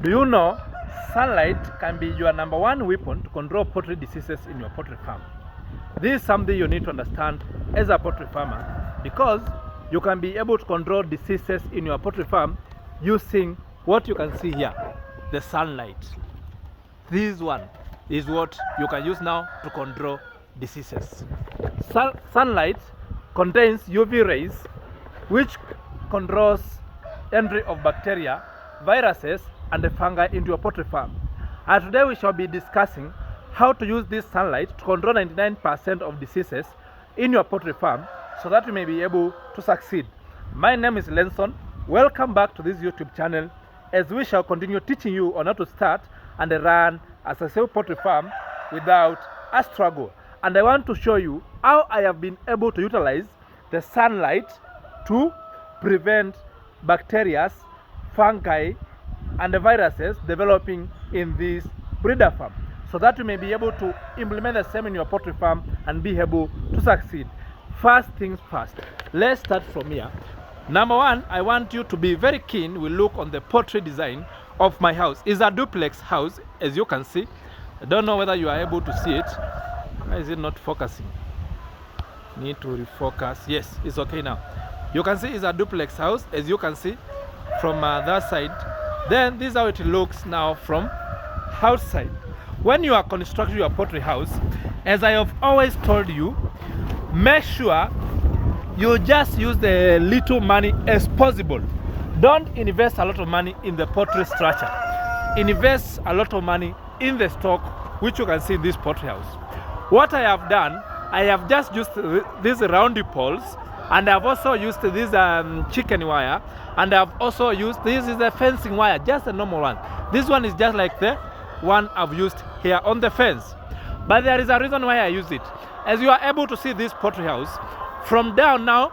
Do you know sunlight can be your number one weapon to control poultry diseases in your poultry farm? This is something you need to understand as a poultry farmer, because you can be able to control diseases in your poultry farm using what you can see here, the sunlight. This one is what you can use now to control diseases. Sunlight contains UV rays which controls entry of bacteria, viruses and the fungi into your poultry farm. And today we shall be discussing how to use this sunlight to control 99% of diseases in your poultry farm so that you may be able to succeed. My name is Lenson. Welcome back to this YouTube channel as we shall continue teaching you on how to start and run a successful poultry farm without a struggle. And I want to show you how I have been able to utilize the sunlight to prevent bacteria, fungi and the viruses developing in this breeder farm, so that you may be able to implement the same in your poultry farm and be able to succeed. First things first, let's start from here. Number one, I want you to be very keen. We look on the poultry design of my house. It's a duplex house, as you can see. I don't know whether you are able to see it. Why is it not focusing? Need to refocus. Yes, it's okay now. You can see it's a duplex house, as you can see from that side. Then this is how it looks now from outside. When you are constructing your poultry house, as I have always told you, make sure you just use the little money as possible. Don't invest a lot of money in the poultry structure. Invest a lot of money in the stock, which you can see in this poultry house. What I have done, I have just used these roundy poles, and I've also used this chicken wire, and I've also used, this is a fencing wire, just a normal one. This one is just like the one I've used here on the fence. But there is a reason why I use it. As you are able to see this poultry house, from down now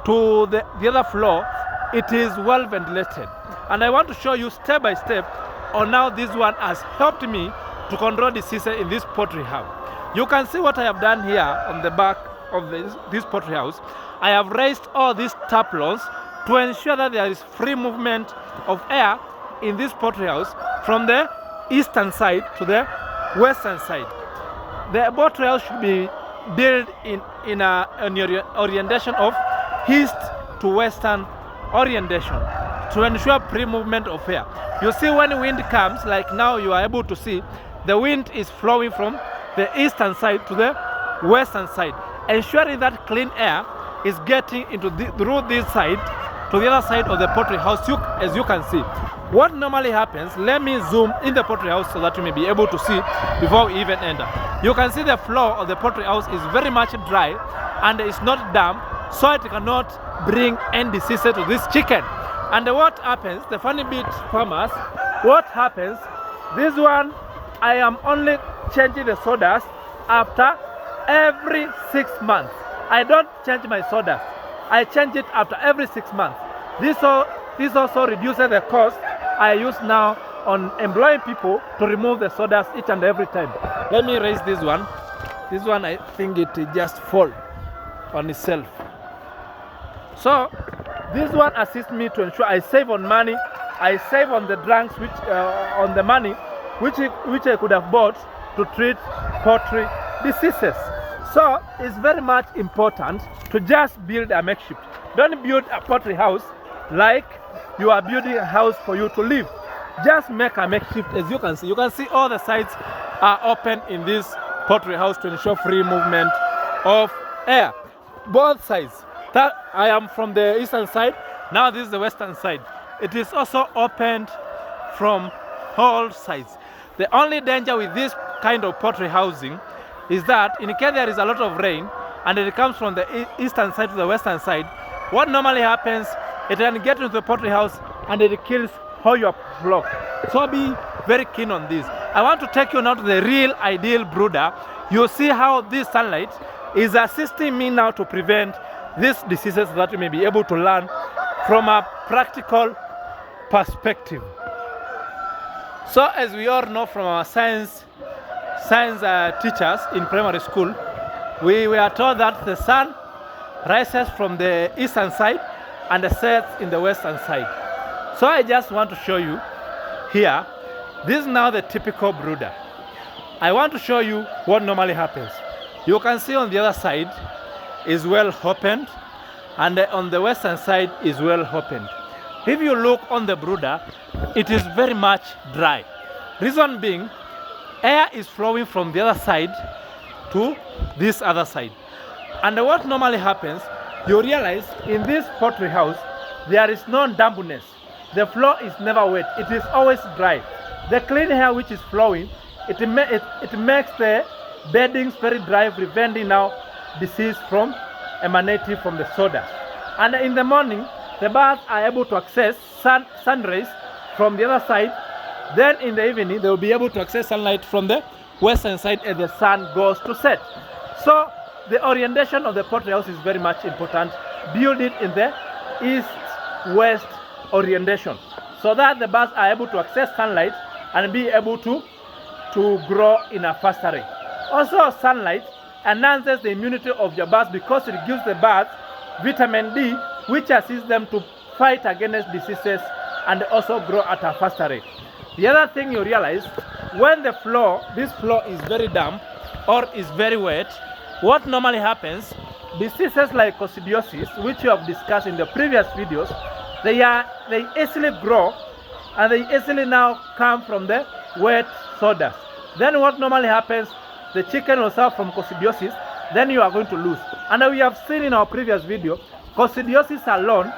to the other floor, it is well ventilated. And I want to show you step by step on how this one has helped me to control diseases in this poultry house. You can see what I have done here on the back of this poultry house. I have raised all these taplons to ensure that there is free movement of air in this poultry house from the eastern side to the western side. The poultry house should be built in an orientation of east to western orientation to ensure free movement of air. You see, when wind comes, like now you are able to see, the wind is flowing from the eastern side to the western side, ensuring that clean air is getting into through this side to the other side of the poultry house, as you can see. What normally happens, let me zoom in the poultry house so that you may be able to see before we even enter. You can see the floor of the poultry house is very much dry and it's not damp, so it cannot bring any diseases to this chicken. And what happens, the funny bit, farmers, what happens, this one, I am only changing the sawdust after every 6 months. I don't change my sawdust. I change it after every 6 months. This also reduces the cost I use now on employing people to remove the sawdust each and every time. Let me raise this one. This one, I think it just fall on itself. So this one assists me to ensure I save on money. I save on the drugs, which on the money which I could have bought to treat poultry diseases. So it's very much important to just build a makeshift. Don't build a poultry house like you are building a house for you to live. Just make a makeshift. As you can see, all the sides are open in this poultry house to ensure free movement of air. Both sides. That I am from the eastern side. Now this is the western side. It is also opened from all sides. The only danger with this kind of poultry housing is that in case there is a lot of rain and it comes from the eastern side to the western side, what normally happens, it can get into the poultry house and it kills all your flock. So be very keen on this. I want to take you now to the real ideal brooder. You see how this sunlight is assisting me now to prevent these diseases, that you may be able to learn from a practical perspective. So as we all know from our science teachers in primary school, we were told that the sun rises from the eastern side and sets in the western side. So I just want to show you here. This is now the typical brooder. I want to show you what normally happens. You can see on the other side is well opened, and on the western side is well opened. If you look on the brooder, it is very much dry. Reason being, air is flowing from the other side to this other side. And what normally happens, you realize in this poultry house, there is no dampness. The floor is never wet. It is always dry. The clean air which is flowing, it makes the beddings very dry, preventing now disease from emanating from the soda. And in the morning, the birds are able to access sun rays from the other side. Then in the evening, they will be able to access sunlight from the western side as the sun goes to set. So the orientation of the poultry house is very much important. Build it in the east-west orientation so that the birds are able to access sunlight and be able to grow in a faster rate. Also, sunlight enhances the immunity of your birds because it gives the birds vitamin D, which assists them to fight against diseases and also grow at a faster rate. The other thing you realize, when this floor is very damp or is very wet, what normally happens, diseases like coccidiosis, which you have discussed in the previous videos, they easily grow and they easily now come from the wet sawdust. Then what normally happens, the chicken will suffer from coccidiosis, then you are going to lose. And we have seen in our previous video, coccidiosis alone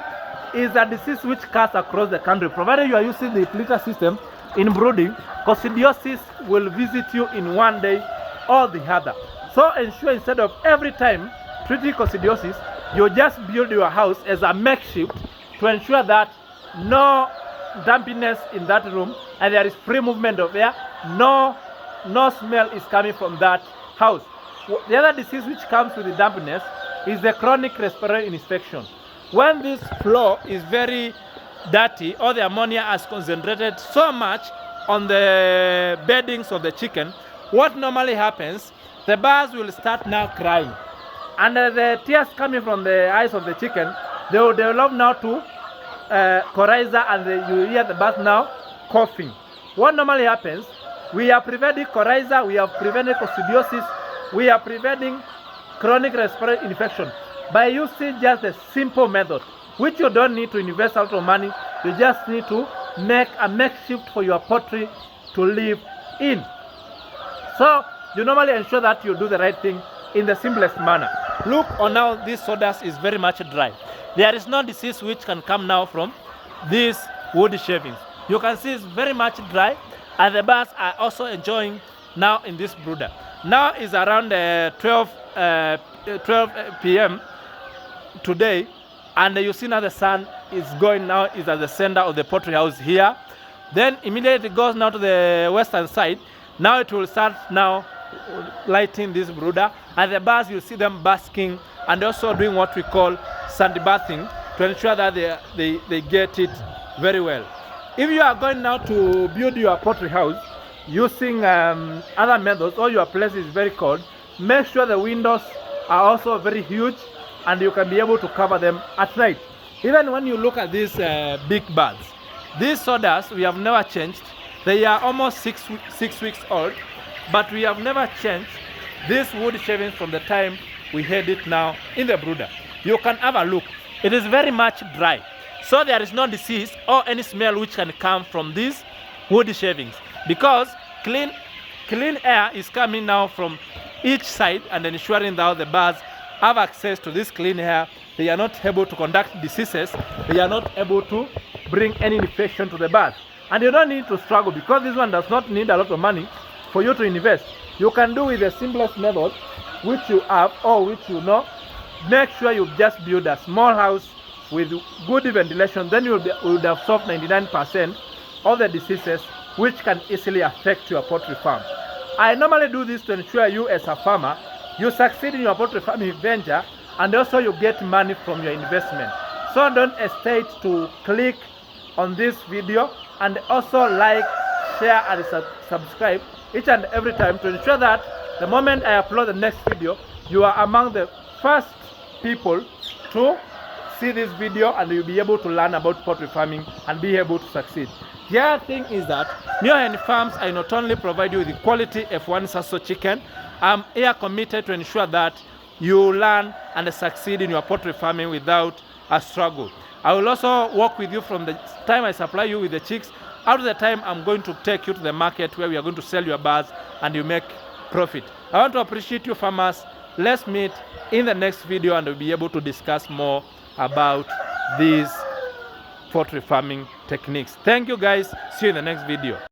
is a disease which cuts across the country. Provided you are using the filter system in brooding, coccidiosis will visit you in one day or the other. So ensure instead of every time treating coccidiosis, you just build your house as a makeshift to ensure that no dampness in that room and there is free movement of air, no smell is coming from that house. The other disease which comes with the dampness is the chronic respiratory infection. When this floor is very dirty or the ammonia has concentrated so much on the beddings of the chicken, what normally happens, the birds will start now crying. And the tears coming from the eyes of the chicken, they will develop now to coryza, and you hear the birds now coughing. What normally happens, we are preventing coryza, we are preventing coccidiosis, we are preventing chronic respiratory infection by using just a simple method, which you don't need to invest a lot of money. You just need to make a makeshift for your poultry to live in. So you normally ensure that you do the right thing in the simplest manner. Look on now, this sawdust is very much dry. There is no disease which can come now from these wood shavings. You can see it's very much dry, and the birds are also enjoying now in this brooder. Now is around 12 p.m. today, and you see now the sun is going now, is at the center of the poultry house here. Then immediately it goes now to the western side. Now it will start now lighting this brooder, and the birds, you see them basking and also doing what we call sand bathing to ensure that they get it very well. If you are going now to build your poultry house using other methods, or your place is very cold, make sure the windows are also very huge and you can be able to cover them at night. Even when you look at these big birds, these sawdust we have never changed. They are almost six weeks old, but we have never changed this wood shavings from the time we had it now in the brooder. You can have a look. It is very much dry, so there is no disease or any smell which can come from these wood shavings, because clean air is coming now from each side and ensuring that the birds have access to this clean air. They are not able to conduct diseases. They are not able to bring any infection to the birds. And you don't need to struggle, because this one does not need a lot of money for you to invest. You can do with the simplest method which you have or which you know. Make sure you just build a small house with good ventilation. Then you will have solved 99% of the diseases which can easily affect your poultry farm. I normally do this to ensure you as a farmer, you succeed in your poultry farming venture, and also you get money from your investment. So don't hesitate to click on this video and also like, share and subscribe each and every time to ensure that the moment I upload the next video, you are among the first people to see this video and you'll be able to learn about poultry farming and be able to succeed. The other thing is that NEO-HEN Farms, I not only provide you with the quality F1 Saso chicken, I'm here committed to ensure that you learn and succeed in your poultry farming without a struggle. I will also work with you from the time I supply you with the chicks out to the time I'm going to take you to the market where we are going to sell your birds and you make profit. I want to appreciate you, farmers. Let's meet in the next video and we'll be able to discuss more about these poultry farming techniques. Thank you guys. See you in the next video.